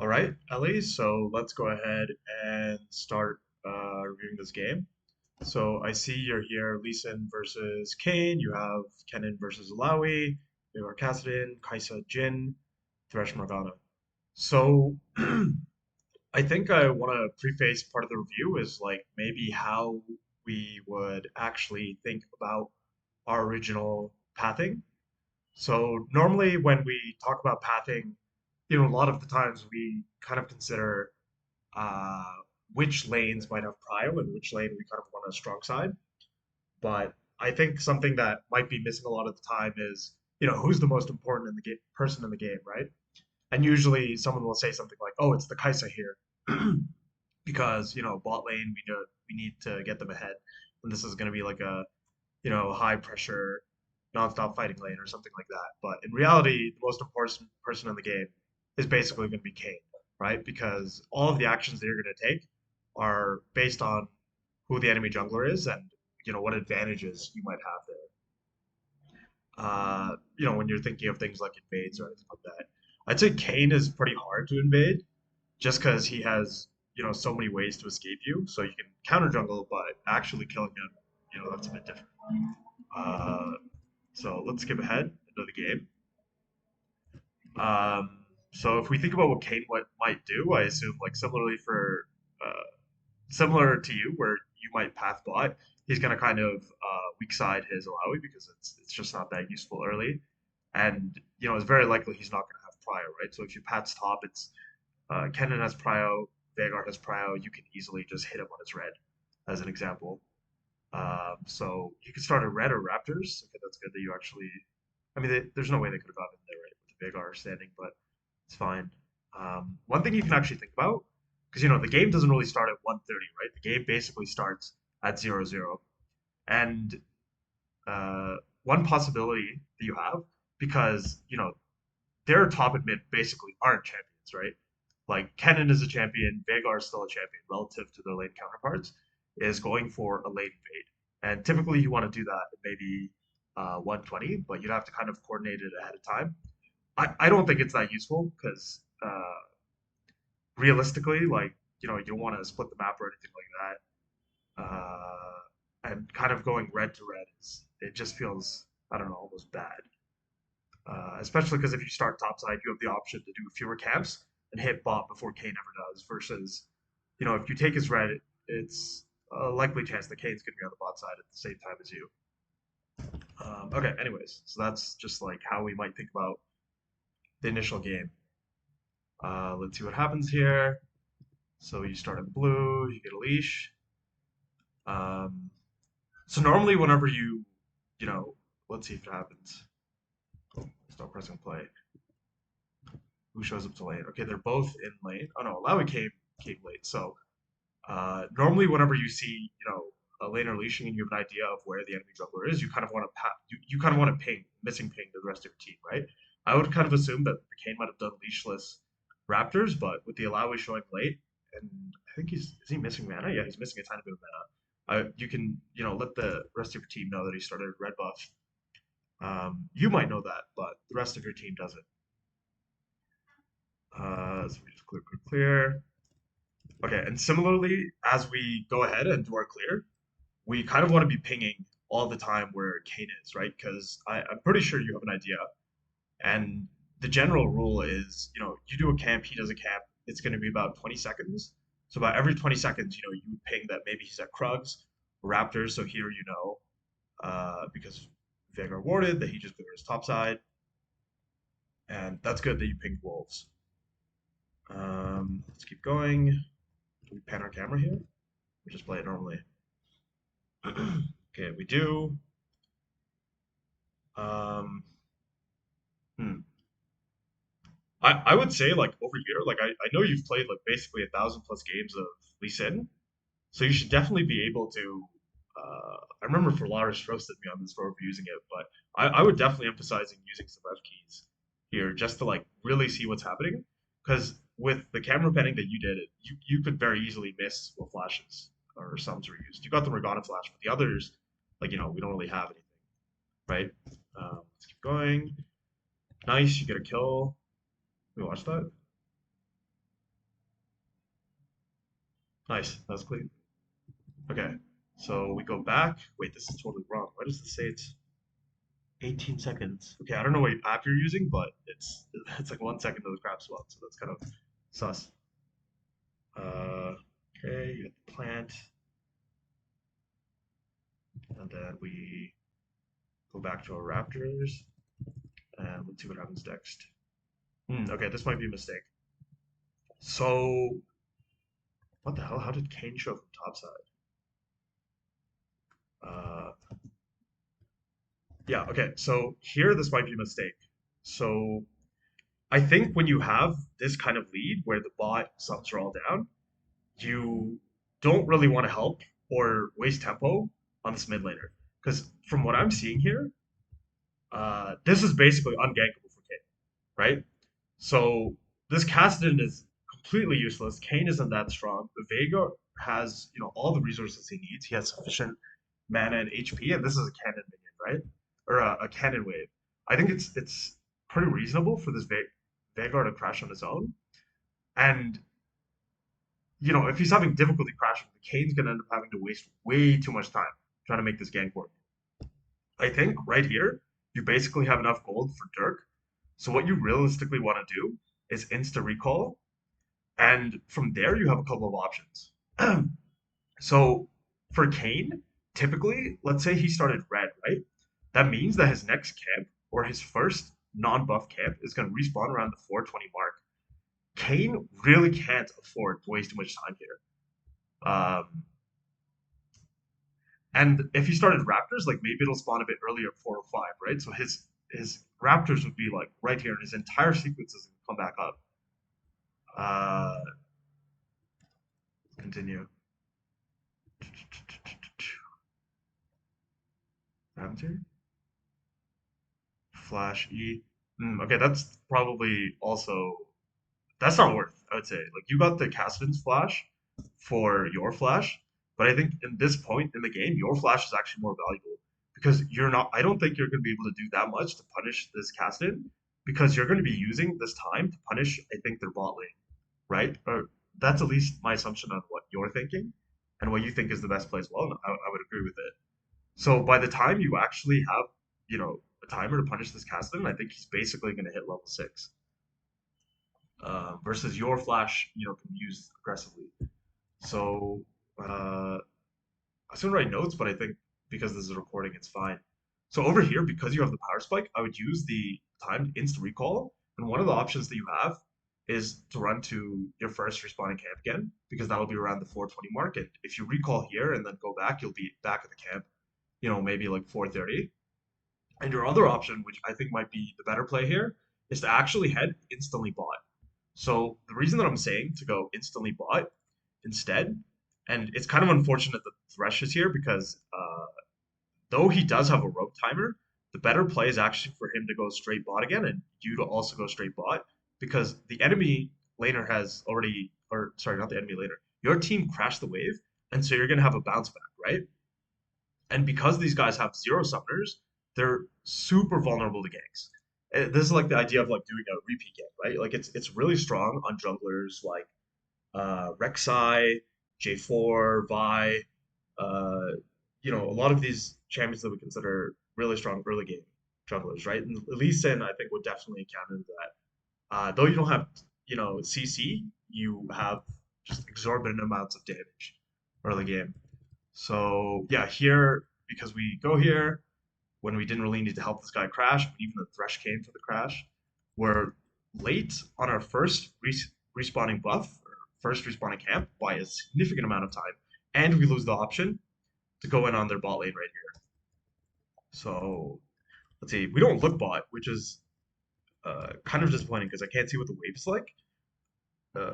All right, Ellie, so let's go ahead and start reviewing this game. So I see you're here, Leeson versus Kane. You have Kennen versus Alawi. You have Kassadin, Kaisa Jin, Thresh Morgana. So I think I want to preface part of the review is like maybe how we would actually think about our original pathing. So normally when we talk about pathing, a lot of the times we kind of consider uh, which lanes might have prio and which lane we kind of want a strong side. But I think something that might be missing a lot of the time is, who's the most important in the game, person in the game, right? And usually someone will say something like, "Oh, it's the Kaisa here," because bot lane we need to get them ahead, and this is going to be like a high pressure, nonstop fighting lane or something like that. But in reality, the most important person in the game is basically going to be Kayn, right? Because all of the actions that you're going to take are based on who the enemy jungler is and what advantages you might have there. When you're thinking of things like invades or anything like that, I'd say Kayn is pretty hard to invade just because he has so many ways to escape you. So you can counter jungle, but actually killing him, that's a bit different. Uh, so let's skip ahead into the game. So if we think about what Kane might do, I assume like similar to you, where you might path bot, he's gonna kind of weak side his Alawi because it's just not that useful early, and it's very likely he's not gonna have prio, right? So if you path top, it's Kennen has prio, Veigar has prio, you can easily just hit him on his red, as an example. So you could start a red or Raptors. Okay, that's good that you actually. I mean, there's no way they could have gotten in there, right, with the Veigar standing, but it's fine. One thing you can actually think about, because the game doesn't really start at 1:30, right? The game basically starts at 0:0, and one possibility that you have, because their top and mid basically aren't champions, right? Like Kennen is a champion, Veigar is still a champion relative to their lane counterparts, is going for a lane invade. And typically you want to do that at maybe 120, but you'd have to kind of coordinate it ahead of time. I don't think it's that useful because realistically, like, you don't want to split the map or anything like that. And kind of going red to red it just feels, I don't know, almost bad. Especially because if you start topside, you have the option to do fewer camps and hit bot before Kane ever does. Versus, if you take his red, it's a likely chance that Kane's going to be on the bot side at the same time as you. Okay, anyways, so that's just like how we might think about the initial game. Let's see what happens here. So you start in blue, you get a leash. Um, so normally, whenever you know, let's see if it happens. Oh, stop pressing play. Who shows up to lane? Okay, they're both in lane. Oh no, Alawi came late. So normally, whenever you see a laner leashing and you have an idea of where the enemy jungler is, you kind of want to you kind of want to ping missing ping to the rest of your team, right? I would kind of assume that the Kane might have done leashless Raptors, but with the Alawi showing late, and I think is he missing mana? Yeah, he's missing a tiny bit of mana. You can let the rest of your team know that he started red buff. You might know that, but the rest of your team doesn't. So we just clear. Okay, and similarly, as we go ahead and do our clear, we kind of want to be pinging all the time where Kane is, right? Because I'm pretty sure you have an idea. And the general rule is, you do a camp, he does a camp, it's going to be about 20 seconds. So about every 20 seconds, you ping that maybe he's at Krugs or Raptors. So here because Veigar warded that he just cleared his top side. And that's good that you pinged Wolves. Let's keep going. Do we pan our camera here? We just play it normally. Okay, we do. Um, hmm. I would say like over here, like I know you've played like basically 1,000 plus games of Lee Sin, so you should definitely be able to. I remember Ferlaris roasted me on this for overusing it, but I would definitely emphasizing using some F keys here just to like really see what's happening. Because with the camera panning that you did, you could very easily miss what flashes or sums were used. You got the Morgana flash, but the others, like we don't really have anything, right? Let's keep going. Nice, you get a kill. We watch that. Nice. That's clean. Okay. So we go back. Wait, this is totally wrong. Why does this say it's 18 seconds? Okay, I don't know what app you're using, but it's like 1 second to the crab swap, so that's kind of sus. Uh, okay, you got the plant, and then we go back to our raptors, and let's see what happens next. Okay, this might be a mistake. So, what the hell? How did Kane show from topside? Uh, yeah, okay, so here this might be a mistake. So, I think when you have this kind of lead where the bot subs are all down, you don't really want to help or waste tempo on this mid laner. Because from what I'm seeing here, this is basically ungankable for Kane, right? So this Kassadin is completely useless. Kane isn't that strong. The Vega has, all the resources he needs. He has sufficient mana and HP, and this is a cannon minion, right? Or a cannon wave. I think it's pretty reasonable for this Veigar to crash on his own. And if he's having difficulty crashing, the Kane's gonna end up having to waste way too much time trying to make this gank work. I think right here, you basically have enough gold for Dirk. So what you realistically want to do is insta recall, and from there you have a couple of options. So for Kane, typically, let's say he started red, right? That means that his next camp or his first non-buff camp is going to respawn around the 420 mark. Kane really can't afford to waste too much time here. Um, And if he started Raptors, like maybe it'll spawn a bit earlier, 405, right? So his Raptors would be like right here, and his entire sequence is gonna come back up. Uh, continue. Raptor, Flash E. Okay, that's probably also that's not worth. I would say like you got the Cassidon's Flash for your Flash, but I think in this point in the game, your Flash is actually more valuable because you're not. I don't think you're going to be able to do that much to punish this Cassidon because you're going to be using this time to punish. I think their bot lane, right? Or that's at least my assumption on what you're thinking and what you think is the best play as well. And I would agree with it. So by the time you actually have, a timer to punish this Cassidon, I think he's basically going to hit level 6 versus your flash, can be used aggressively. So I was gonna write notes, but I think because this is a recording, it's fine. So over here, because you have the power spike, I would use the timed instant recall, and one of the options that you have is to run to your first respawning camp again, because that'll be around the 420 mark. And if you recall here and then go back, you'll be back at the camp, maybe like 430. And your other option, which I think might be the better play here, is to actually head instantly bot. So the reason that I'm saying to go instantly bot instead, and it's kind of unfortunate that Thresh is here because though he does have a rope timer, the better play is actually for him to go straight bot again and you to also go straight bot because the enemy laner has already, or sorry, not the enemy laner, your team crashed the wave, and so you're gonna have a bounce back, right? And because these guys have zero summoners, they're super vulnerable to ganks. This is like the idea of like doing a repeat gank, right? Like it's really strong on junglers like Rek'Sai, J4, Vi, uh, a lot of these champions that we consider really strong early game junglers, right? And Lee Sin, I think, would definitely count into that. Though you don't have, CC, you have just exorbitant amounts of damage early game. So yeah, here because we go here when we didn't really need to help this guy crash, but even the Thresh came for the crash. We're late on our first respawning buff, or first respawning camp by a significant amount of time, and we lose the option to go in on their bot lane right here. So let's see, we don't look bot, which is kind of disappointing because I can't see what the wave is like.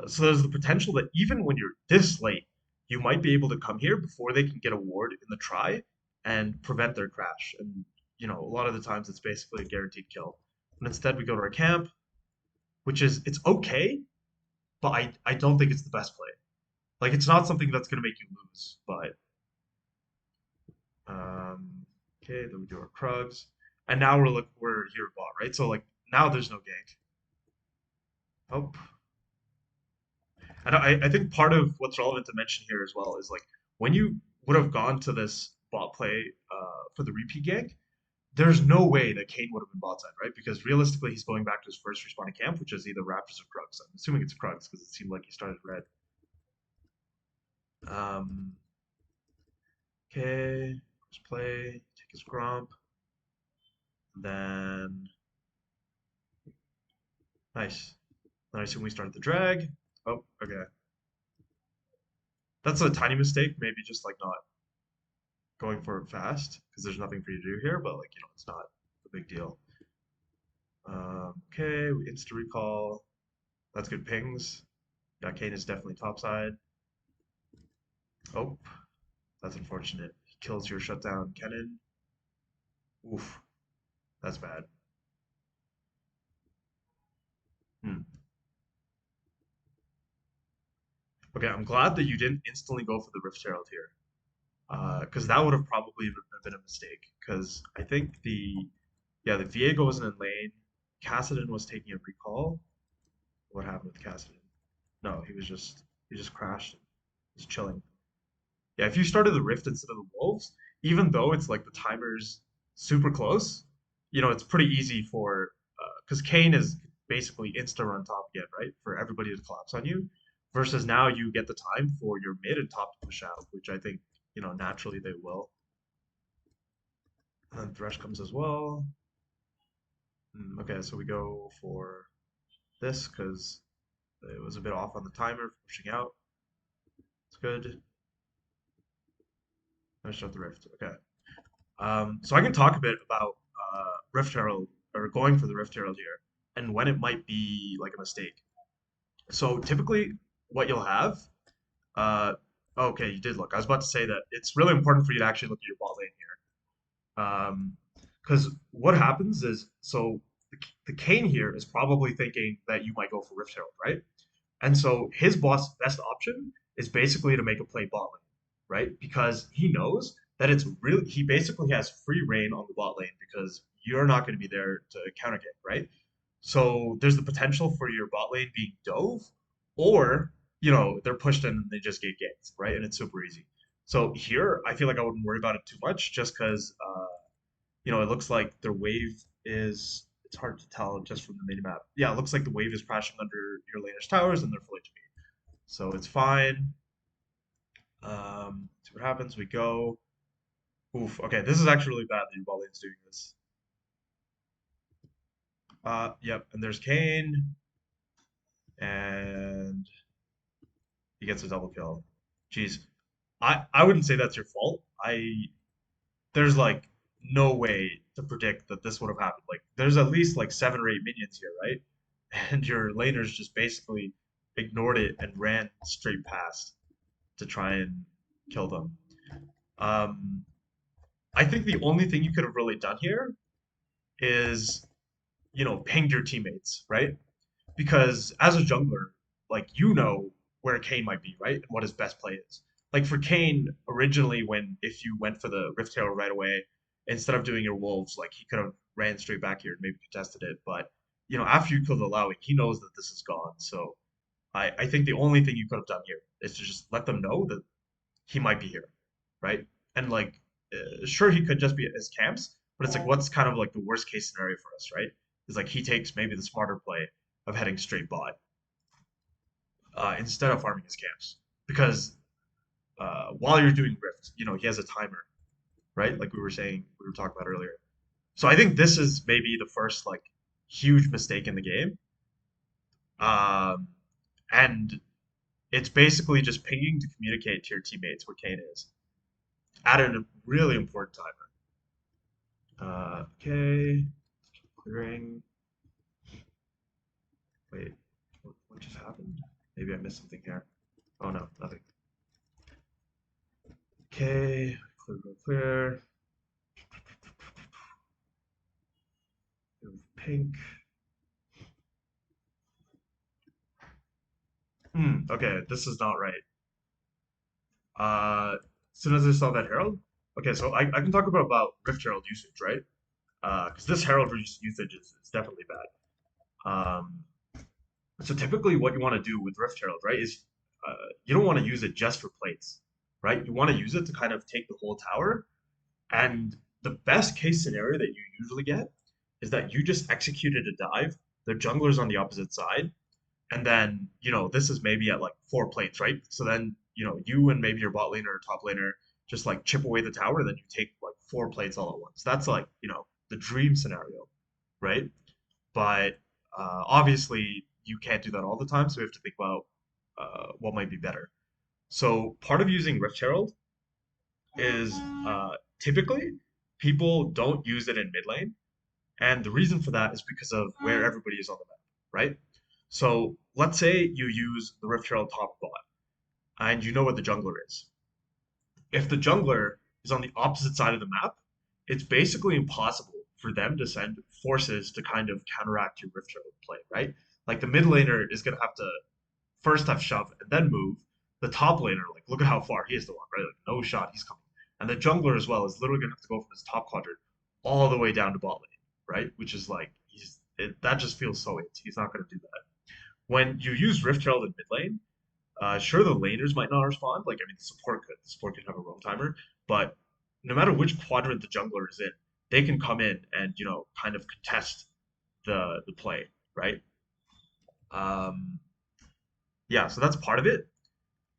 So there's the potential that even when you're this late, you might be able to come here before they can get a ward in the try and prevent their crash. And a lot of the times it's basically a guaranteed kill. And instead we go to our camp, which is it's okay, but I don't think it's the best play. Like it's not something that's gonna make you lose, but okay, then we do our Krugs. And now we're here bot, right? So like now there's no gank. Oh, And I think part of what's relevant to mention here as well is like when you would have gone to this bot play for the repeat gank, there's no way that Kayn would have been bot side, right? Because realistically, he's going back to his first respawning camp, which is either Raptors or Krugs. I'm assuming it's Krugs because it seemed like he started red. Um, okay, let's play, take his Gromp, then nice. Then I assume we start the drag. Oh, okay. That's a tiny mistake, maybe just like not going for it fast because there's nothing for you to do here, but like, it's not a big deal. Okay, we insta recall. That's good pings. Yeah, Kayn is definitely topside. Oh, that's unfortunate. He kills your shutdown cannon. Oof, that's bad. Hmm. Okay, I'm glad that you didn't instantly go for the Rift Herald here, because that would have probably been a mistake. Because I think the Viego wasn't in lane. Cassidon was taking a recall. What happened with Cassidon? No, he just crashed. He's chilling. Yeah, if you started the Rift instead of the Wolves, even though it's like the timer's super close, it's pretty easy for because Kane is basically insta run top again, right? For everybody to collapse on you, versus now you get the time for your mid and top to push out, which I think naturally they will. And then Thresh comes as well. Okay, so we go for this because it was a bit off on the timer for pushing out. It's good. I shut the Rift. Okay. So I can talk a bit about Rift Herald or going for the Rift Herald here and when it might be like a mistake. So typically, what you'll have, uh, okay, you did look. I was about to say that it's really important for you to actually look at your bot lane here, because what happens is the Kayn here is probably thinking that you might go for Rift Herald, right? And so his best option is basically to make a play bot lane, right? Because he knows that he basically has free reign on the bot lane because you're not going to be there to counter get, right? So there's the potential for your bot lane being dove, or they're pushed in and they just get ganked, right? And it's super easy. So here, I feel like I wouldn't worry about it too much, just because it looks like their wave is. It's hard to tell just from the mini map. Yeah, it looks like the wave is crashing under your laner's towers and they're full HP. So it's fine. See what happens. We go. Oof. Okay, this is actually really bad that your bot lane's doing this. Yep. And there's Kane, and he gets a double kill. Jeez, I wouldn't say that's your fault. There's like no way to predict that this would have happened. Like there's at least like 7 or 8 minions here, right? And your laners just basically ignored it and ran straight past to try and kill them. Um, I think the only thing you could have really done here is, pinged your teammates, right? Because as a jungler, like where Kayn might be, right? And what his best play is. Like for Kayn, originally when if you went for the Rift Herald right away, instead of doing your wolves, like he could have ran straight back here and maybe contested it. But after you killed the Lowy, he knows that this is gone. So I think the only thing you could have done here is to just let them know that he might be here, right? And like, sure, he could just be at his camps, but it's like, what's kind of like the worst case scenario for us, right? Is like he takes maybe the smarter play of heading straight bot instead of farming his camps, because while you're doing Rift, he has a timer, right? Like we were talking about earlier. So I think this is maybe the first like huge mistake in the game, um, and it's basically just pinging to communicate to your teammates where Kane is at a really important timer. Okay, clearing. Wait, what just happened? Maybe I missed something here. Oh no, nothing. Okay, clear, clear, clear. Pink. Okay, this is not right. As soon as I saw that Herald, okay, so I can talk about Rift Herald usage, right? Because this Herald usage is definitely bad. So typically, what you want to do with Rift Herald, right, is you don't want to use it just for plates, right? You want to use it to kind of take the whole tower. And the best case scenario that you usually get is that you just executed a dive, the jungler's on the opposite side, and then, this is maybe at like 4 plates, right? So then, you and maybe your bot laner or top laner just like chip away the tower, and then you take like 4 plates all at once. That's like, the dream scenario, right? But obviously, you can't do that all the time, so we have to think about what might be better. So part of using Rift Herald is typically people don't use it in mid lane, and the reason for that is because of where everybody is on the map, right? So let's say you use the Rift Herald top bot, and you know where the jungler is. If the jungler is on the opposite side of the map, it's basically impossible for them to send forces to kind of counteract your Rift Herald play, right? Like the mid laner is going to have to first have shove and then move. The top laner, like, look at how far he has to walk, right? Like, no shot, he's coming. And the jungler as well is literally going to have to go from his top quadrant all the way down to bot lane, right? Which is like, that just feels so it. He's not going to do that. When you use Rift Herald in mid lane, sure, the laners might not respond. Like, I mean, the support could. The support could have a roam timer, but no matter which quadrant the jungler is in, they can come in and kind of contest the play, right? Um, yeah, so that's part of it.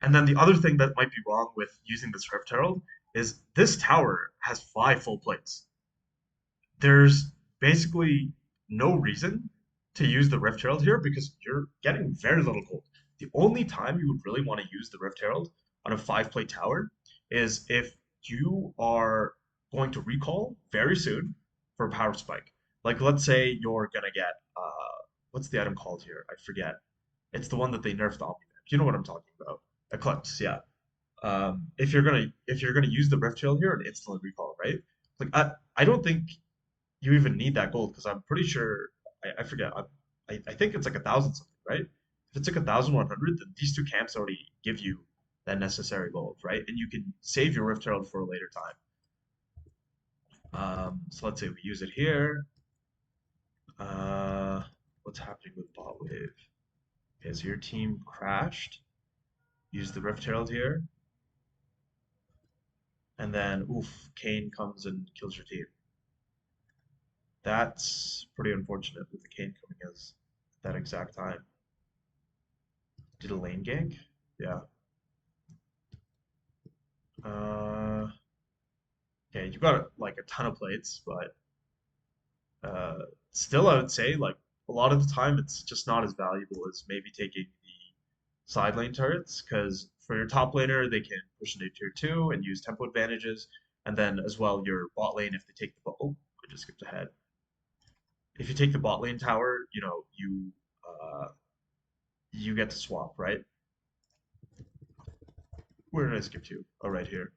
And then the other thing that might be wrong with using this Rift Herald is this tower has 5 full plates. There's basically no reason to use the Rift Herald here because you're getting very little gold. The only time you would really want to use the Rift Herald on a 5 plate tower is if you are going to recall very soon for a power spike. Like, let's say you're gonna get what's the item called here? I forget. It's the one that they nerfed the Omni. You know what I'm talking about? Eclipse, yeah. If you're gonna use the Rift Herald here and instantly recall, right? Like, I don't think you even need that gold because I'm pretty sure I forget. I think it's like 1,000 something, right? If it's like 1,100, then these two camps already give you that necessary gold, right? And you can save your Rift Herald for a later time. So let's say we use it here. What's happening with bot wave? Has your team crashed? Use the Rift Herald here, and then oof, Kayn comes and kills your team. That's pretty unfortunate with the Kayn coming as that exact time. Did a lane gank? Yeah. Uh, okay, you got like a ton of plates, but still, I would say like a lot of the time it's just not as valuable as maybe taking the side lane turrets because for your top laner they can push into tier 2 and use tempo advantages, and then as well your bot lane if they take the oh I just skipped ahead. If you take the bot lane tower, you get to swap, right? Where did I skip to? Oh, right here.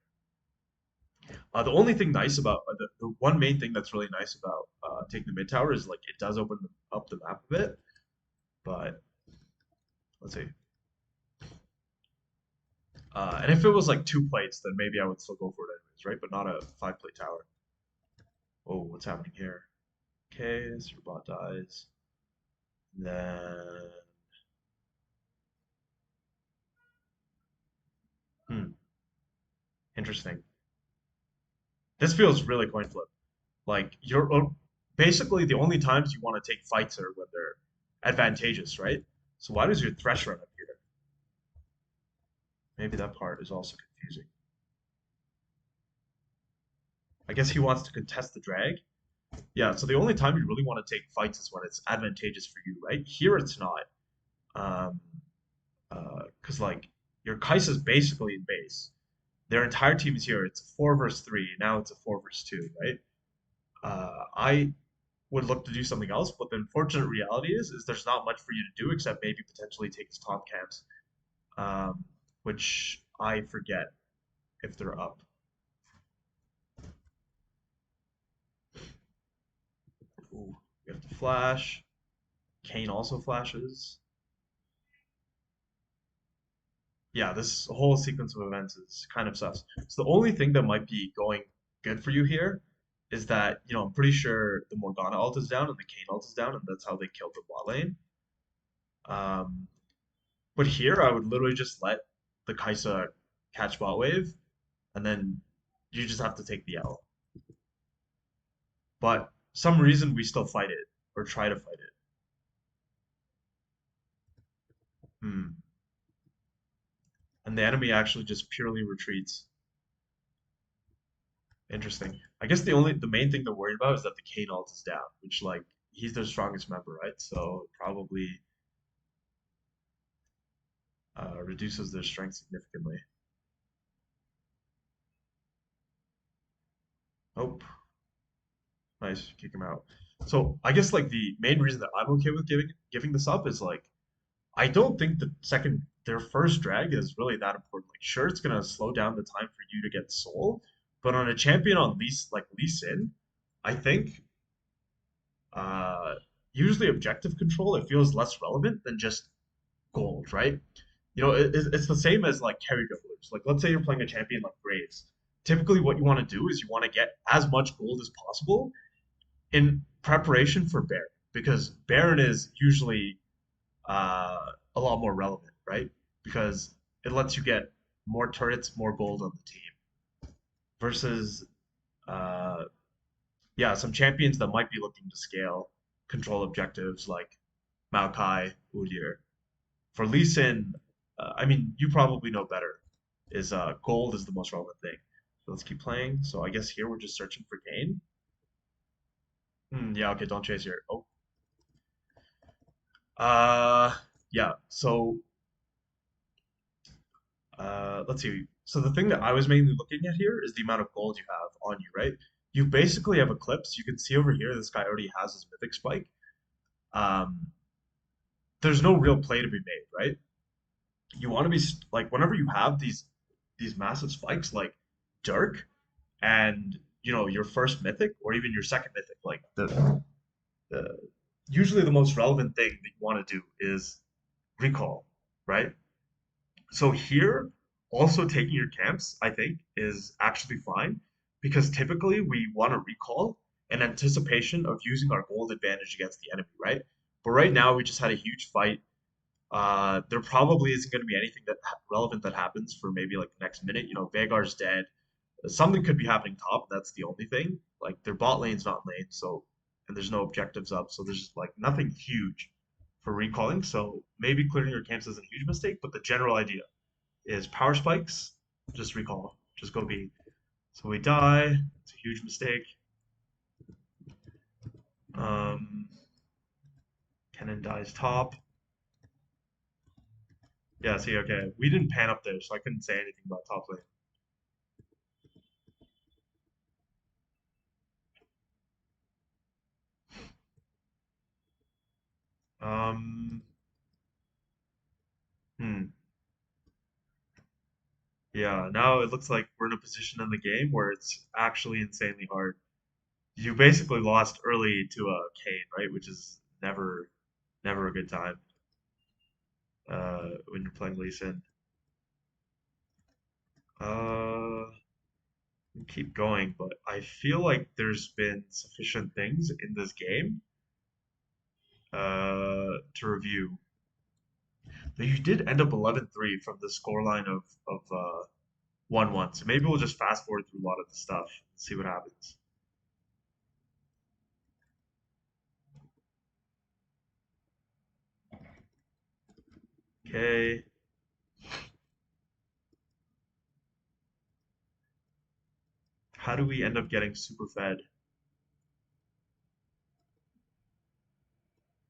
The only thing nice about the one main thing that's really nice about taking the mid tower is like it does open up the map a bit. But let's see. And if it was like 2 plates, then maybe I would still go for it anyways, right? But not a 5 plate tower. Oh, what's happening here? Okay, so your bot dies. Then, interesting. This feels really coin flip. Like you're basically the only times you want to take fights are when they're advantageous, right? So why does your Thresh run up here? Maybe that part is also confusing. I guess he wants to contest the drag. Yeah, so the only time you really want to take fights is when it's advantageous for you, right? Here it's not. Um, because like your Kai'Sa's basically in base. Their entire team is here. It's a 4 versus 3. Now it's a 4 versus 2, right? I would look to do something else, but the unfortunate reality is there's not much for you to do except maybe potentially take his top camps, which I forget if they're up. Ooh, we have to flash. Kayn also flashes. Yeah, this whole sequence of events is kind of sus. So the only thing that might be going good for you here is that, I'm pretty sure the Morgana ult is down and the Kayn ult is down, and that's how they killed the bot lane. Um, but here I would literally just let the Kaisa catch bot wave, and then you just have to take the L. But some reason we still fight it or try to fight it. Hmm. And the enemy actually just purely retreats. Interesting. I guess the main thing they're worried about is that the Kayn ult is down, which like he's their strongest member, right? So it probably reduces their strength significantly. Oh, nice, kick him out. So I guess like the main reason that I'm okay with giving this up is like I don't think their first drag is really that important. Like sure, it's gonna slow down the time for you to get soul, but on a champion on Lee Sin, I think uh usually objective control it feels less relevant than just gold, right? You know, it's the same as like carry dribblers. Like, let's say you're playing a champion like Graves. Typically, what you want to do is you want to get as much gold as possible in preparation for Baron, because Baron is usually a lot more relevant, right? Because it lets you get more turrets, more gold on the team versus, uh, yeah, some champions that might be looking to scale control objectives like Maokai, Udyr. For Lee Sin, I mean, you probably know better. Is gold is the most relevant thing. So let's keep playing. So I guess here we're just searching for gain. Yeah, okay, don't chase here. Oh, uh, yeah. So let's see. So the thing that I was mainly looking at here is the amount of gold you have on you, right? You basically have Eclipse. You can see over here, this guy already has his Mythic Spike. Um, there's no real play to be made, right? You want to be like whenever you have these massive spikes like Dirk and you know your first mythic or even your second mythic like the usually the most relevant thing that you want to do is recall, right? So here also taking your camps I think is actually fine because typically we want to recall in anticipation of using our gold advantage against the enemy, right? But right now we just had a huge fight. There probably isn't going to be anything relevant that happens for maybe like the next minute. You know, Vagar's dead. Something could be happening top. That's the only thing. Like their bot lane's not lane, so and there's no objectives up, so there's like nothing huge for recalling. So maybe clearing your camps is a huge mistake, but the general idea is power spikes, just recall, just go B. So we die. It's a huge mistake. Um, Kennen dies top. Yeah, see, okay, we didn't pan up there, so I couldn't say anything about top lane. Um, hmm. Yeah, now it looks like we're in a position in the game where it's actually insanely hard. You basically lost early to a Kayn, right? Which is never a good time when you're playing Lee Sin. Uh, keep going, but I feel like there's been sufficient things in this game to review. But you did end up 11-3 from the scoreline of 1-1. So maybe we'll just fast forward through a lot of the stuff and see what happens. Okay. How do we end up getting super fed?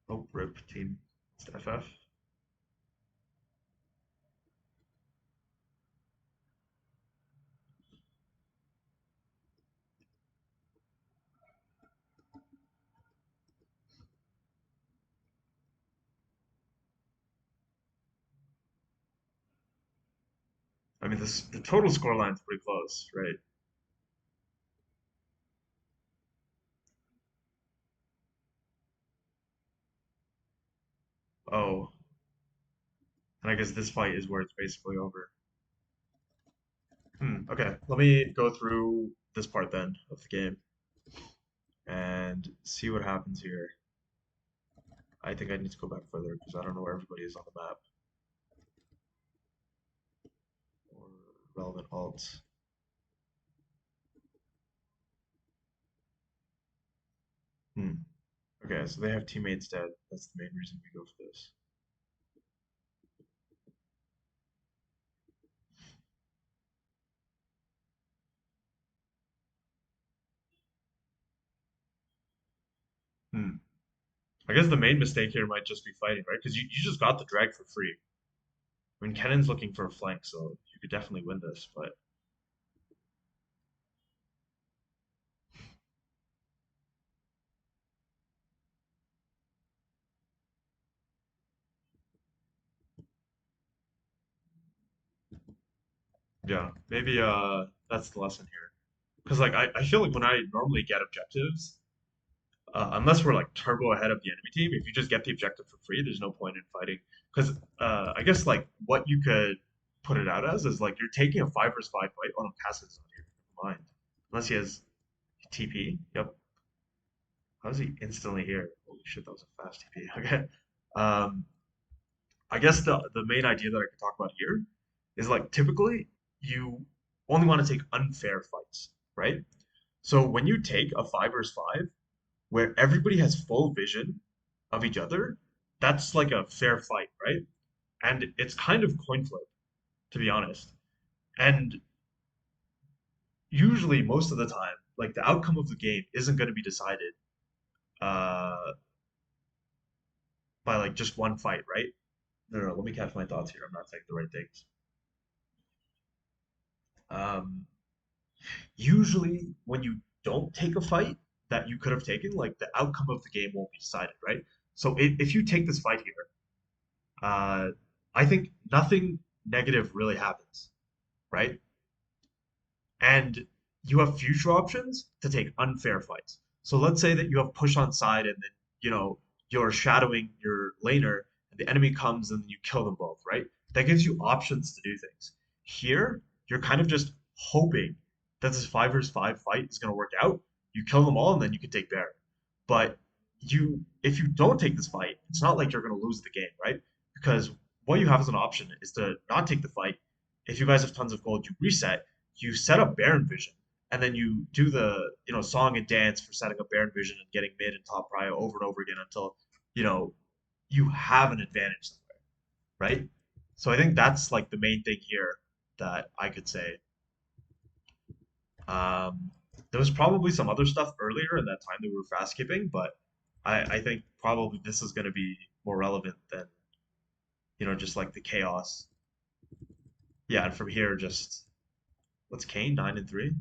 Oh, rip team. It's FF. I mean, the total score line's pretty close, right? Oh, and I guess this fight is where it's basically over. Okay, let me go through this part then of the game and see what happens here. I think I need to go back further because I don't know where everybody is on the map. relevant alts. Hmm. Okay, so they have teammates dead. That's the main reason we go for this. Hmm. I guess the main mistake here might just be fighting, right? Because you just got the drag for free. I mean, Kennan's looking for a flank, so you could definitely win this, but yeah, maybe that's the lesson here. Because like I feel like when I normally get objectives, unless we're like turbo ahead of the enemy team, if you just get the objective for free, there's no point in fighting. Because I guess like what you could put it out as is like you're taking a 5 versus 5 fight. Oh no, Cass is on here. Never mind. Unless he has TP. Yep. How is he instantly here? Holy shit, that was a fast TP. Okay. Um, I guess the main idea that I could talk about here is like typically you only want to take unfair fights, right? So when you take a 5 versus 5 where everybody has full vision of each other, that's like a fair fight, right? And it's kind of coin flip, to be honest. And usually, most of the time, like the outcome of the game isn't going to be decided uh, by like just one fight, right? No, no, no, let me catch my thoughts here. I'm not saying the right things. Um, Usually, when you don't take a fight that you could have taken, like the outcome of the game won't be decided, right? So if you take this fight here, uh, I think nothing negative really happens, right? And you have future options to take unfair fights. So let's say that you have push on side and then, you know, you're shadowing your laner and the enemy comes and you kill them both, right? That gives you options to do things. Here, you're kind of just hoping that this 5 versus 5 fight is going to work out. You kill them all and then you can take Baron. But if you don't take this fight, it's not like you're going to lose the game, right? Because what you have as an option is to not take the fight. If you guys have tons of gold, you reset, you set up Baron Vision, and then you do the song and dance for setting up Baron Vision and getting mid and top prio over and over again until you know you have an advantage somewhere, right? So I think that's like the main thing here that I could say. Um, there was probably some other stuff earlier in that time that we were fast skipping, but I think probably this is going to be more relevant than just like the chaos. Yeah, and from here just what's Kane 9-3?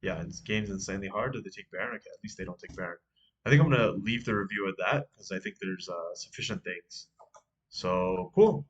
Yeah, this game's insanely hard. Do they take Baron? Okay, at least they don't take Baron. I think I'm gonna leave the review at that because I think there's sufficient things. So cool.